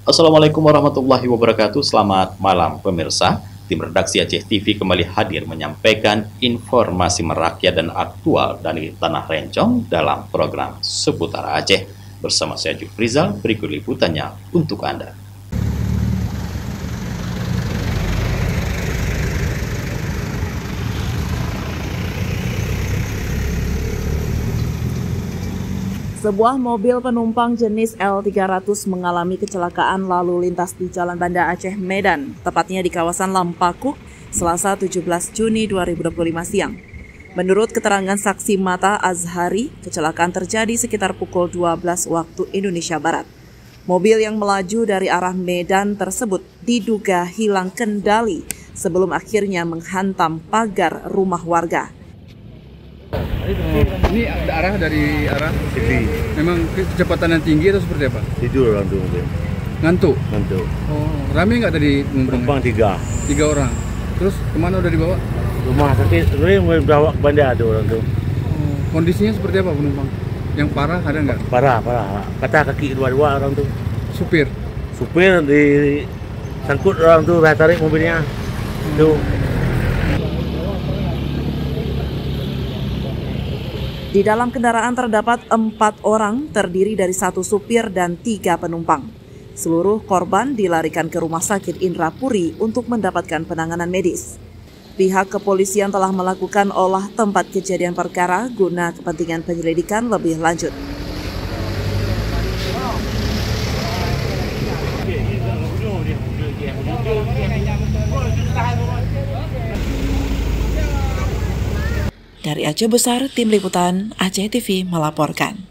Assalamualaikum warahmatullahi wabarakatuh. Selamat malam pemirsa. Tim redaksi Aceh TV kembali hadir menyampaikan informasi merakyat dan aktual dari Tanah Rencong dalam program Seputar Aceh. Bersama saya Jufrizal, berikut liputannya untuk Anda. Sebuah mobil penumpang jenis L300 mengalami kecelakaan lalu lintas di Jalan Banda Aceh, Medan, tepatnya di kawasan Lampakuk, Selasa 17 Juni 2025 siang. Menurut keterangan saksi mata Azhari, kecelakaan terjadi sekitar pukul 12 waktu Indonesia Barat. Mobil yang melaju dari arah Medan tersebut diduga hilang kendali sebelum akhirnya menghantam pagar rumah warga. Ini arah dari arah sini. Memang kecepatan yang tinggi atau seperti apa? Tidur orang tuh. Ngantuk? Ngantuk. Oh, rame nggak tadi Penumpang tiga orang. Terus kemana udah dibawa? Rumah sakit, sebenarnya mau dibawa ke Banda ada orang tuh. Oh, kondisinya seperti apa penumpang? Yang parah ada nggak? Parah. Kata kaki dua orang tuh. Supir Di sangkut orang tuh, tarik mobilnya. Tuh. Di dalam kendaraan terdapat 4 orang terdiri dari 1 supir dan 3 penumpang. Seluruh korban dilarikan ke Rumah Sakit Indrapuri untuk mendapatkan penanganan medis. Pihak kepolisian telah melakukan olah tempat kejadian perkara guna kepentingan penyelidikan lebih lanjut. Dari Aceh Besar, Tim Liputan Aceh TV melaporkan.